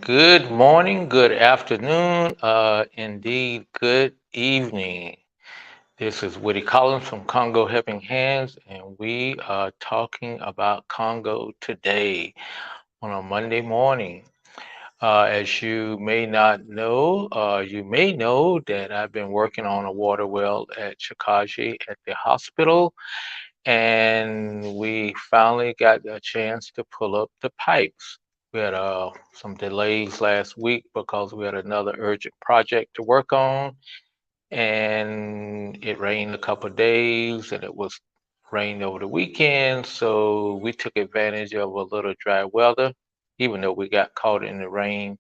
Good morning, good afternoon, indeed, good evening. This is Woody Collins from Congo Helping Hands, and we are talking about Congo today on a Monday morning. As you may not know, you may know that I've been working on a water well at Chikaji at the hospital, and we finally got a chance to pull up the pipes. We had some delays last week because we had another urgent project to work on, and it rained a couple of days, and it was rained over the weekend, so we took advantage of a little dry weather, even though we got caught in the rain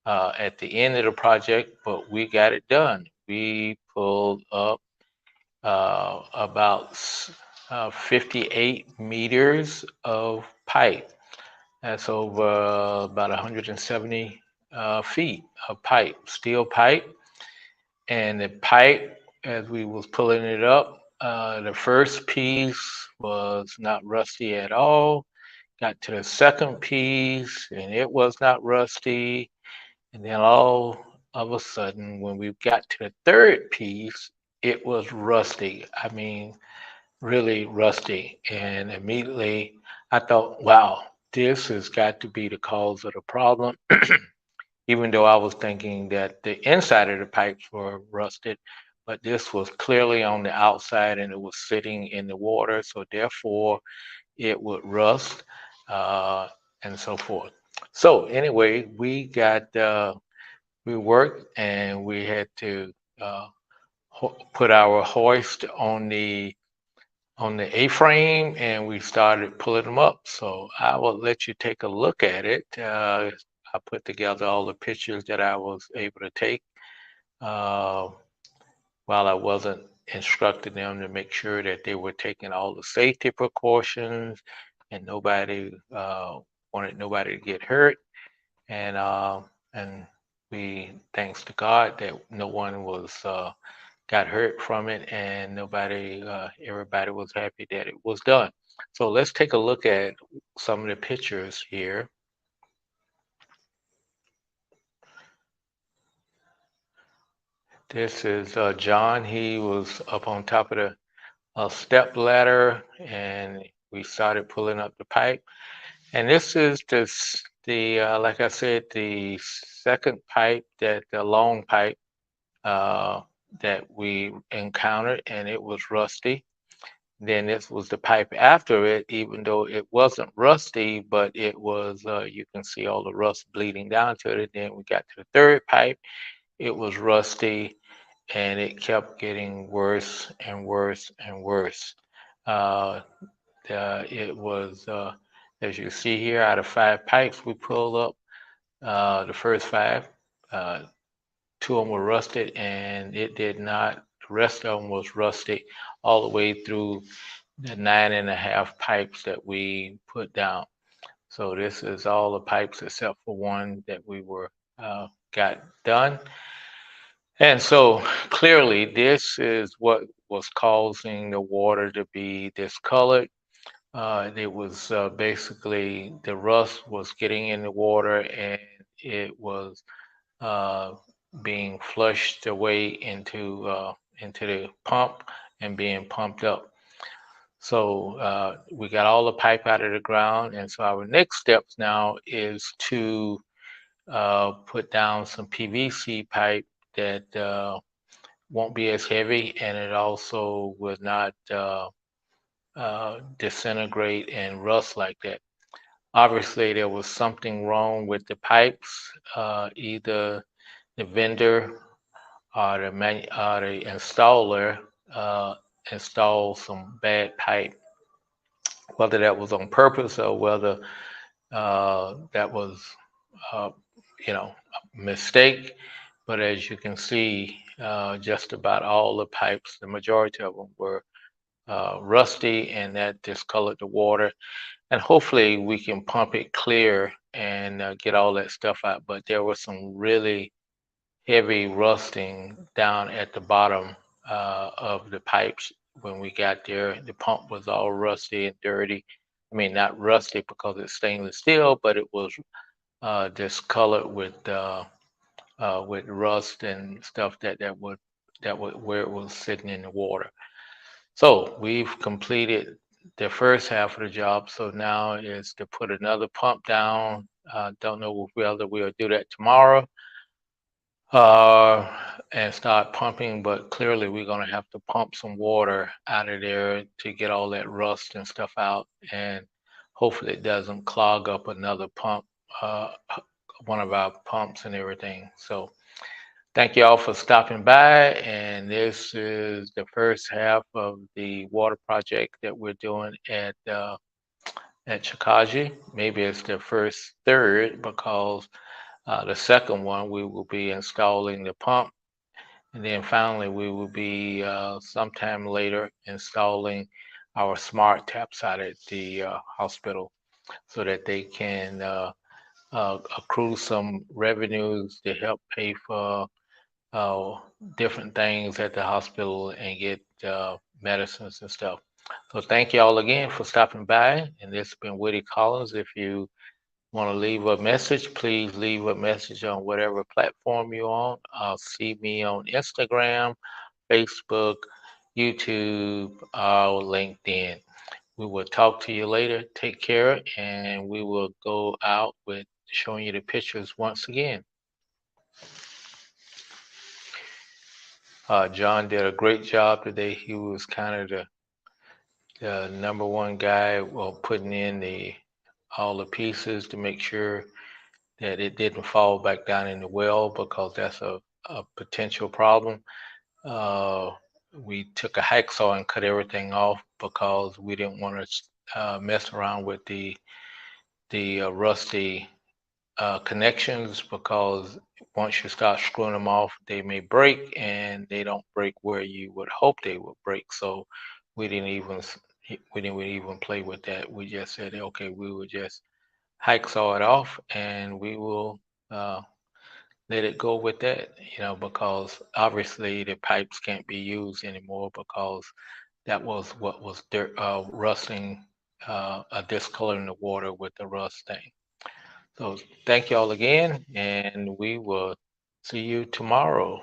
at the end of the project, but we got it done. We pulled up about 58 meters of pipe. That's over about 170 feet of pipe, steel pipe. And the pipe, as we was pulling it up, the first piece was not rusty at all. Got to the second piece, and it was not rusty. And then all of a sudden, when we got to the third piece, it was rusty. I mean, really rusty. And immediately I thought, wow, this has got to be the cause of the problem. Even though I was thinking that the inside of the pipes were rusted, but this was clearly on the outside and it was sitting in the water. So therefore it would rust uh, and so forth. So anyway, we worked and we had to uh, put our hoist on the A-frame and we started pulling them up. So I will let you take a look at it. I put together all the pictures that I was able to take uh, while I wasn't instructing them to make sure that they were taking all the safety precautions and nobody wanted nobody to get hurt. And we, thanks to God, that no one was got hurt from it, and everybody was happy that it was done. So let's take a look at some of the pictures here. This is John. He was up on top of the step ladder, and we started pulling up the pipe. And this is the like I said, the second pipe, that the long pipe uh, that we encountered, and it was rusty. Then this was the pipe after it, even though it wasn't rusty, but it was, you can see all the rust bleeding down to it. Then we got to the third pipe, it was rusty, and it kept getting worse and worse and worse. Uh, it was, as you see here, out of 5 pipes we pulled up, the first 5, uh, 2 of them were rusted, and it did not. The rest of them was rusty all the way through the 9.5 pipes that we put down. So this is all the pipes except for one that we got done. And so clearly this is what was causing the water to be discolored. It was basically the rust was getting in the water and it was uh, being flushed away into the pump and being pumped up. So we got all the pipe out of the ground, and so our next steps now is to put down some PVC pipe that won't be as heavy, and it also will not disintegrate and rust like that. Obviously, there was something wrong with the pipes. Either the vendor or the installer installed some bad pipe, whether that was on purpose or whether that was, uh, a mistake. But as you can see, just about all the pipes, the majority of them were rusty, and that discolored the water. And hopefully we can pump it clear and get all that stuff out. But there was some really heavy rusting down at the bottom of the pipes when we got there. The pump was all rusty and dirty. I mean, not rusty because it's stainless steel, but it was discolored with rust and stuff that would where it was sitting in the water. So we've completed the first half of the job. So now is to put another pump down. Don't know whether we'll do that tomorrow and start pumping, but clearly we're going to have to pump some water out of there to get all that rust and stuff out, and hopefully it doesn't clog up another pump, uh, one of our pumps and everything. So thank you all for stopping by, and this is the first half of the water project that we're doing at Chikaji. Maybe it's the first third because the second one we will be installing the pump, and then finally we will be sometime later installing our smart taps out at the hospital so that they can accrue some revenues to help pay for uh, different things at the hospital and get medicines and stuff. So thank you all again for stopping by. And this has been Woody Collins. If you want to leave a message, please leave a message on whatever platform you're on. See me on Instagram, Facebook, YouTube, or LinkedIn. We will talk to you later. Take care, and we will go out with showing you the pictures once again. John did a great job today. He was kind of the number one guy, well, putting in the all the pieces to make sure that it didn't fall back down in the well because that's a potential problem. Uh, we took a hacksaw and cut everything off because we didn't want to mess around with the rusty connections because once you start screwing them off, they may break and they don't break where you would hope they would break. So we didn't even we didn't even play with that. We just said, okay, we will just hacksaw it off and we will let it go with that, because obviously the pipes can't be used anymore because that was what was rusting, discoloring the water with the rust thing. So thank you all again, and we will see you tomorrow.